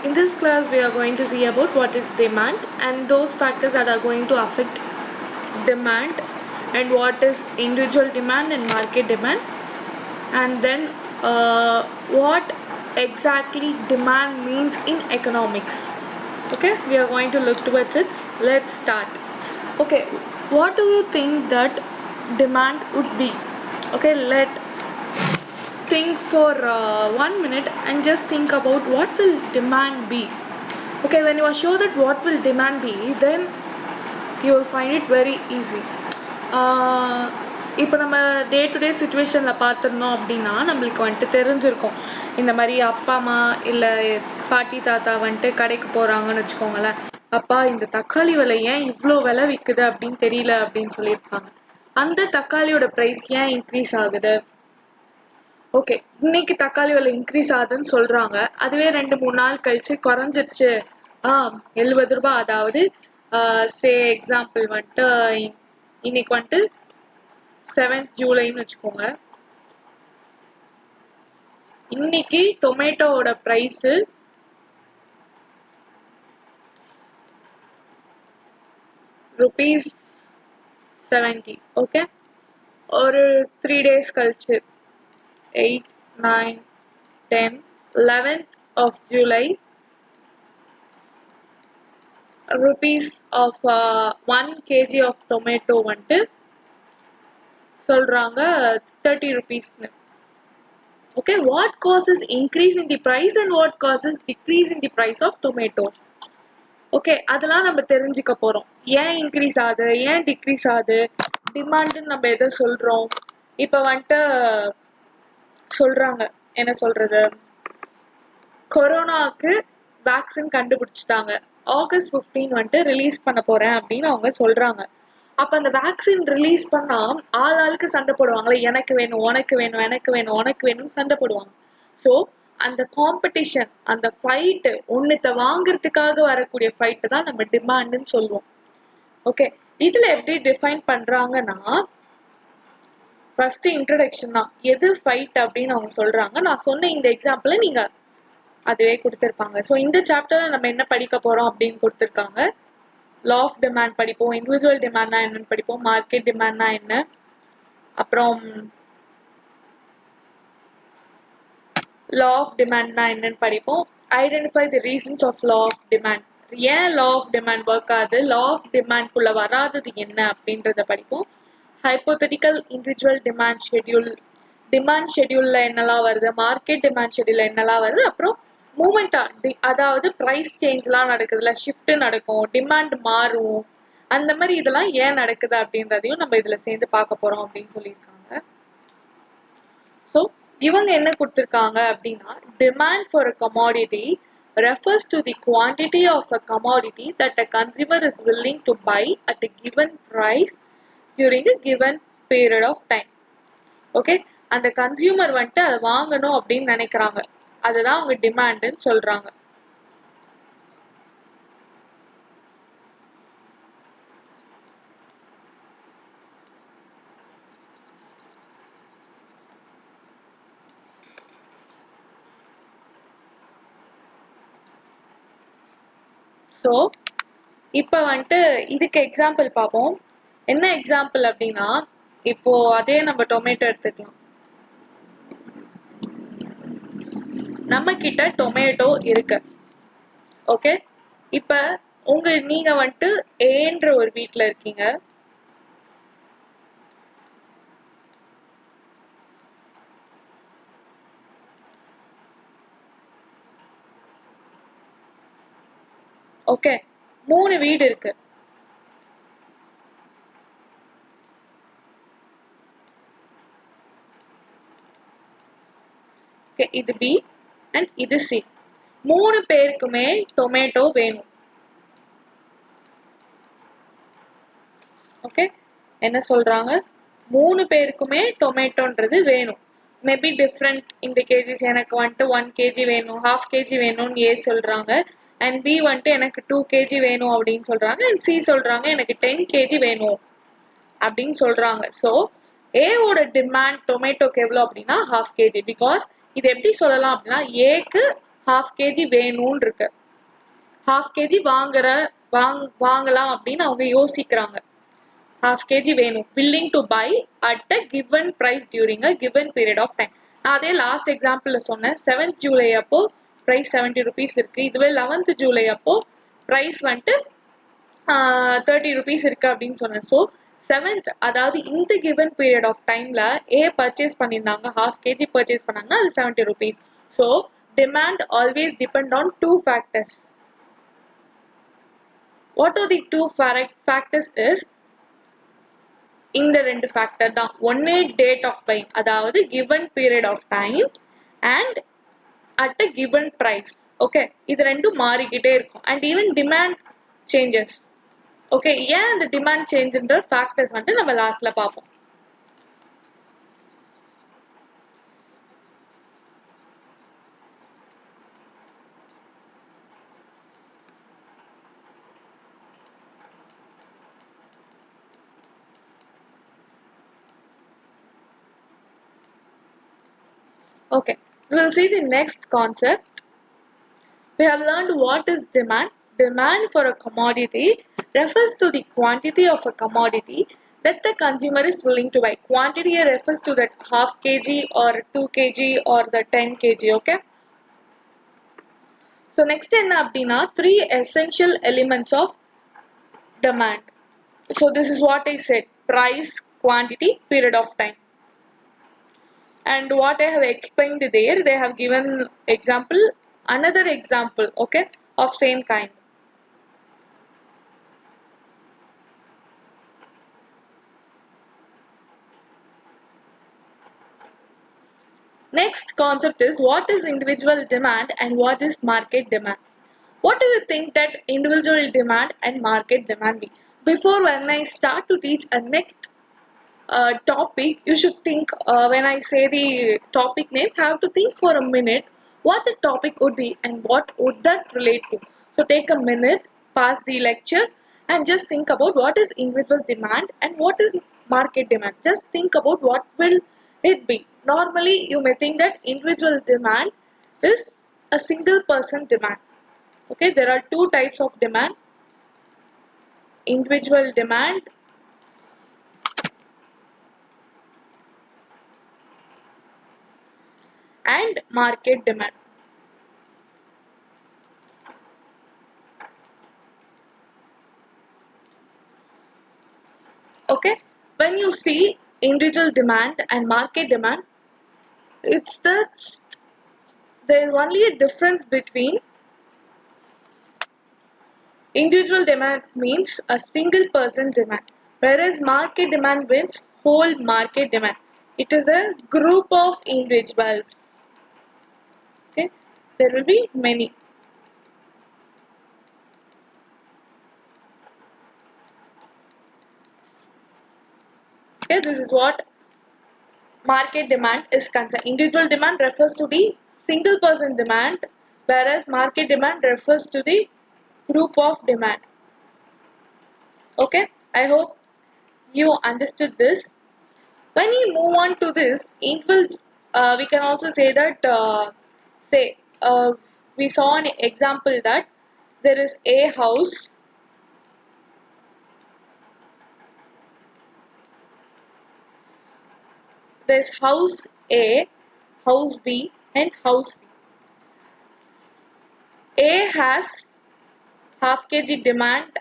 In this class, we are going to see about what is demand and those factors that are going to affect demand, and what is individual demand and market demand, and then what exactly demand means in economics. Okay, we are going to look towards it. Let's start. Okay, what do you think that demand would be? Okay, let think for 1 minute and just think about what will demand be. Okay, when you are sure that what will demand be, then you will find it very easy. இப்போ நம்ம day to day சுச்சுவேஷனில் பார்த்துருந்தோம் அப்படின்னா நம்மளுக்கு வந்துட்டு தெரிஞ்சிருக்கும், இந்த மாதிரி அப்பா அம்மா இல்லை பாட்டி தாத்தா வந்துட்டு கடைக்கு போகிறாங்கன்னு வச்சுக்கோங்களேன், அப்பா இந்த தக்காளி விலை ஏன் இவ்வளோ விலை விற்குது அப்படின்னு தெரியல அப்படின்னு சொல்லியிருப்பாங்க. அந்த தக்காளியோட ப்ரைஸ் ஏன் இன்க்ரீஸ் ஆகுது? ஓகே, இன்னைக்கு தக்காளி விலை இன்க்ரீஸ் ஆகுதுன்னு சொல்றாங்க, அதுவே 2-3 நாள் கழிச்சு குறைஞ்சிருச்சு 70 ரூபாய், அதாவது சே எக்ஸாம்பிள் வந்துட்டு இன்னைக்கு வந்துட்டு 7th ஜூலைன்னு வச்சுக்கோங்க. இன்னைக்கு டொமேட்டோவோட பிரைஸ் ₹70. ஓகே, ஒரு 3 days கழிச்சு 8, 9, 10, 11th of July, rupees of 1 kg of tomato வந்துட்டு சொல்றாங்க 30 rupeesனு. Okay, what causes increase in the price and what causes decrease in the price of tomatoes? Okay, அதெல்லாம் நம்ம தெரிஞ்சுக்க போறோம். ஏன் இன்க்ரீஸ் ஆகுது, ஏன் டிக்ரீஸ் ஆகுது, டிமாண்ட்னு நம்ம எதை சொல்றோம். இப்போ வந்துட்டு சொல்றாங்க, என்ன சொல்றது, கொரோனாவுக்கு வேக்சின் கண்டுபிடிச்சிட்டாங்க, August 15 வந்துட்டு ரிலீஸ் பண்ண போறேன் அப்படின்னு அவங்க சொல்றாங்க. அப்ப அந்த வேக்சின் ரிலீஸ் பண்ணா ஆளுக்கு சண்டை போடுவாங்களே, எனக்கு வேணும் உனக்கு வேணும் எனக்கு வேணும் உனக்கு வேணும்னு சண்டை போடுவாங்க. ஸோ அந்த காம்படிஷன், அந்த ஃபைட், ஒன்னுத்த வாங்குறதுக்காக வரக்கூடிய ஃபைட் தான் நம்ம டிமாண்ட்னு சொல்லுவோம். ஓகே, இதுல எப்படி டிஃபைன் பண்றாங்கன்னா, ஃபர்ஸ்ட் இன்ட்ரோடக்ஷன் தான், எது ஃபைட் அப்படின்னு அவங்க சொல்றாங்க. நான் சொன்ன இந்த எக்ஸாம்பிள நீங்க அதுவே கொடுத்துருப்பாங்க. ஸோ இந்த சாப்டர்ல நம்ம என்ன படிக்க போறோம் அப்படின்னு கொடுத்துருக்காங்க. லா ஆஃப் டிமாண்ட் படிப்போம், இண்டிவிஜுவல் டிமாண்ட்னா என்னன்னு படிப்போம், மார்க்கெட் டிமாண்ட்னா என்ன, அப்புறம் லா ஆஃப் டிமாண்ட்னா என்னன்னு படிப்போம், identify the reasons of law of demand, ஏன் லா ஆஃப் டிமாண்ட் ஒர்க் ஆகுது, லா ஆஃப் டிமாண்ட்குள்ள வராதது என்ன அப்படின்றத படிப்போம், hypothetical individual demand schedule, demand ஷெட்யூல்ல என்னெல்லாம் வருது, மார்க்கெட் டிமாண்ட் ஷெட்யூல்ல என்னெல்லாம் வருது, அப்புறம் மூமெண்டா, அதாவது ப்ரைஸ் சேஞ்ச்லாம் நடக்குதுல, ஷிஃப்ட் நடக்கும், டிமாண்ட் மாறும், அந்த மாதிரி இதெல்லாம் ஏன் நடக்குது அப்படின்றதையும் நம்ம இதுல சேர்ந்து பார்க்க போறோம் அப்படின்னு சொல்லியிருக்காங்க. ஸோ இவங்க என்ன கொடுத்துருக்காங்க அப்படின்னா, demand for a commodity refers to the quantity of a commodity that a consumer is willing to buy at a given price during a given period of time. Okay, அந்த கன்சியூமர் வந்துட்டு அதை வாங்கணும் அப்படின்னு நினைக்கிறாங்க, அதுதான் அவங்க டிமாண்ட்னு சொல்றாங்க. ஸோ இப்போ வந்துட்டு இதுக்கு எக்ஸாம்பிள் பார்ப்போம். என்ன எக்ஸாம்பிள் அப்படின்னா, இப்போ அதே நம்ம டொமேட்டோ எடுத்துக்கலாம். நம்ம கிட்ட டொமேட்டோ இருக்கு. ஓகே, இப்ப நீங்க வந்துட்டு ஏன்ற ஒரு வீட்ல இருக்கீங்க. ஓகே, 3 வீடு இருக்கு. ஓகே, இது பி அண்ட் இது சி. 3 பேருக்குமே டொமேட்டோ வேணும். ஓகே, என்ன சொல்றாங்க, 3 பேருக்குமே டொமேட்டோன்றது வேணும். மேபி டிஃப்ரெண்ட் இந்த கேஜிஸ், எனக்கு வந்துட்டு 1 kg வேணும், 1/2 kg வேணும்னு ஏ சொல்றாங்க, அண்ட் பி வந்துட்டு எனக்கு 2 kg வேணும் அப்படின்னு சொல்றாங்க, அண்ட் சி சொல்றாங்க எனக்கு 10 kg வேணும் அப்படின்னு சொல்றாங்க. ஸோ ஏவோட டிமாண்ட் டொமேட்டோக்கு எவ்வளோ அப்படின்னா 1/2 kg. பிகாஸ் இது எப்படி சொல்லலாம் அப்படின்னா, ஏக்கு half kg வேணும்னு இருக்கு. half kg வாங்கலாம் அப்படின்னு அவங்க யோசிக்கிறாங்க. half kg வேணும், willing to buy at a given price during a given period of time. நான் அதே லாஸ்ட் எக்ஸாம்பிள்ல சொன்னேன். 7th ஜூலை அப்போ price 70 rupees இருக்கு. இதுவே 11th ஜூலை அப்போ price வந்துட்டு 30 rupees இருக்கு அப்படின்னு சொன்னேன். ஸோ 7th அதாவது இந்த given period of timeல A purchase பண்ணியிருந்தாங்க, half kg purchase பண்ணாங்கன்னா அது 70 rupees. So demand always depend on two factors. What are the two factors is இந்த ரெண்டு ஃபேக்டர் தான். ஒன்னு டேட் ஆஃப் பையிங், அதாவது given period of time and at a given price. Okay, இது ரெண்டும் மாறிக்கிட்டே இருக்கும். And even demand changes. Okay, ஏன் அந்த டிமாண்ட் சேஞ்சுன்ற ஃபேக்டர்ஸ் வந்து நம்ம லாஸ்ட்ல பார்ப்போம். Okay, we will see the next concept. We have learned what is demand. Demand for a commodity refers to the quantity of a commodity that the consumer is willing to buy. Quantity refers to that half kg or 2 kg or the 10 kg. Okay. So next என்ன அப்படின்னா three essential elements of demand. So this is what I said: price, quantity, period of time. And what I have explained there, they have given example, another example, okay, of same kind. Next concept is what is individual demand and what is market demand. What do you think that individual demand and market demand be? Before when I start to teach a next topic, you should think, when I say the topic name, have to think for a minute what the topic would be and what would that relate to. So take a minute, pause the lecture, and just think about what is individual demand and what is market demand. Just think about what will it be. Normally you may think that individual demand is a single person demand. Okay, there are two types of demand: individual demand and market demand. Okay, when you see individual demand and market demand, it's there's only a difference between individual demand means a single person demand, whereas market demand means whole market demand. It is a group of individuals. Okay, there will be many. Okay, this is what market demand is concerned. Individual demand refers to the single person demand, whereas market demand refers to the group of demand. Okay, I hope you understood this. When we move on to this, we can also say that, we saw an example that there is a house. There's house A, house B, and house C. A has half kg demand,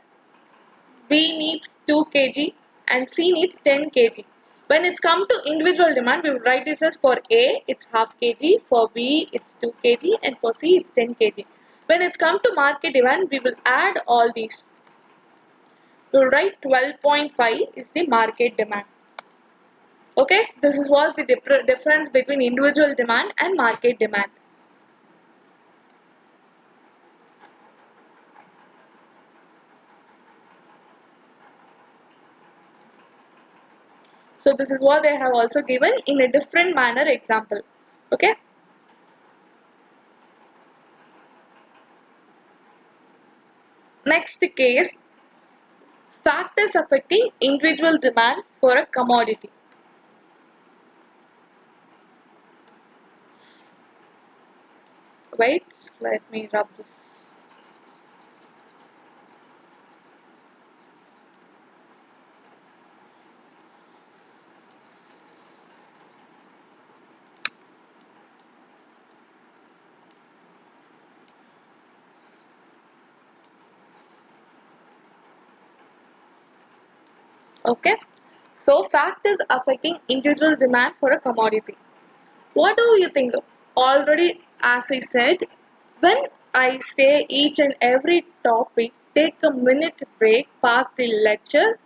B needs 2 kg, and C needs 10 kg. When it's come to individual demand, we will write this as: for A, it's half kg, for B, it's 2 kg, and for C, it's 10 kg. When it's come to market demand, we will add all these. We will write 12.5 is the market demand. Okay, this is what the difference between individual demand and market demand. So this is what they have also given in a different manner example. Okay. Next case, factors affecting individual demand for a commodity. Wait, let me rub this. Okay. So factors affecting individual demand for a commodity. What do you think? Already, as I said, when I say each and every topic, take a minute break past the lecture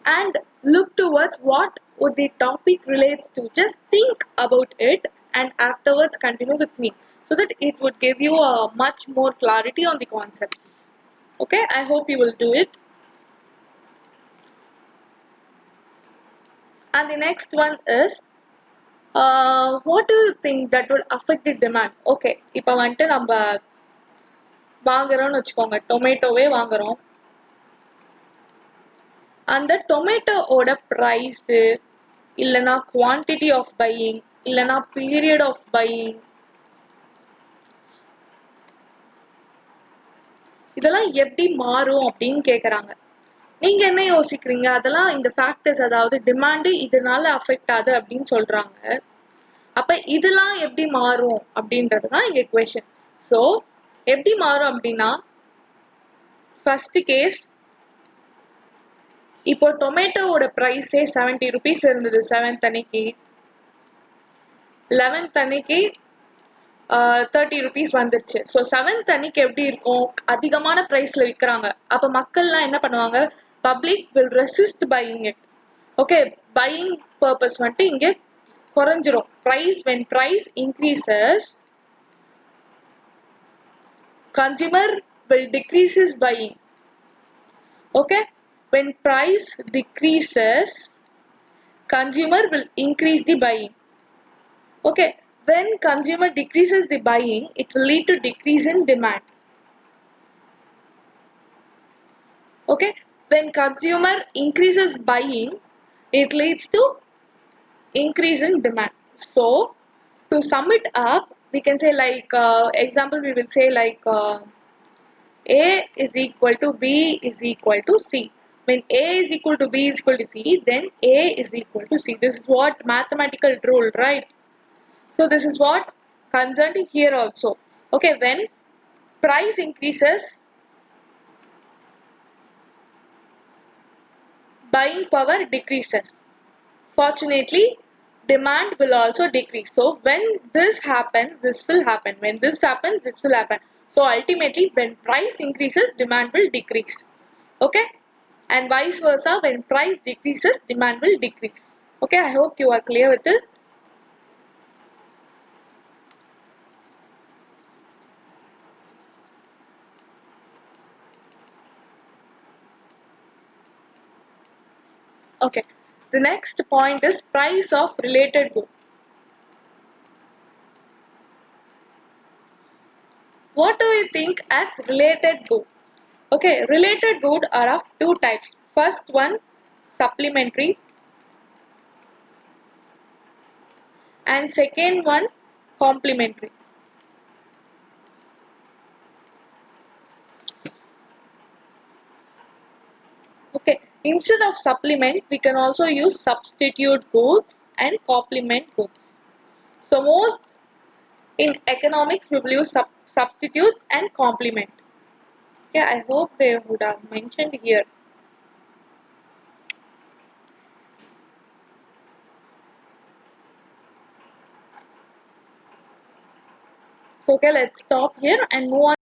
and look towards what would the topic relates to. Just think about it and afterwards continue with me so that it would give you a much more clarity on the concepts. Okay, I hope you will do it. And the next one is what do you think that will affect the demand? Okay, இப்போ வந்துட்டு நம்ம வாங்குறோம்னு வச்சுக்கோங்க, டொமேட்டோவே வாங்குறோம். அந்த டொமேட்டோவோட price இல்லனா quantity of buying இல்லனா period of buying இதெல்லாம் எப்படி மாறும் அப்படின்னு கேக்குறாங்க. நீங்க என்ன யோசிக்கிறீங்க? அதெல்லாம் இந்த ஃபேக்டர்ஸ், அதாவது டிமாண்ட் இதனால அஃபெக்ட் ஆகுது அப்படின்னு சொல்றாங்க. அப்ப இதெல்லாம் எப்படி மாறும் அப்படின்றது தான் இங்க கொஸ்டின். ஸோ எப்படி மாறும் அப்படின்னா, ஃபர்ஸ்ட் கேஸ், இப்போ டொமேட்டோவோட பிரைஸே 70 ருபீஸ் இருந்தது 7th அன்னைக்கு. 11th அன்னைக்கு 30 ருபீஸ் வந்துருச்சு. ஸோ 7th அன்னைக்கு எப்படி இருக்கும்? அதிகமான பிரைஸ்ல விற்கிறாங்க. அப்ப மக்கள்லாம் என்ன பண்ணுவாங்க? Public will resist buying it. Okay, buying purpose வந்துட்டு இங்க குறைஞ்சிரும். Price, when price increases, consumer will decrease his buying. Okay, when price decreases, consumer will increase the buying. Okay, when consumer decreases the buying, it will lead to decrease in demand. Okay, when consumer increases buying, it leads to increase in demand. So to sum it up, we can say like example, we will say like A is equal to B is equal to C. When A is equal to B is equal to C, then A is equal to C. This is what mathematical rule, right? So this is what concerned here also. Okay, when price increases, buying power decreases. Fortunately, demand will also decrease. So when this happens, this will happen. When this happens, this will happen. So ultimately, when price increases, demand will decrease. Okay? And vice versa, when price decreases, demand will decrease. Okay, I hope you are clear with it. Okay, the next point is price of related good. What do you think as related good? Okay, related good are of two types. First one, supplementary, and second one, complementary. Okay, instead of supplement, we can also use substitute goods and complement goods. So most in economics, we will use substitute and complement. Okay, I hope they would have mentioned here. So, okay, let's stop here and move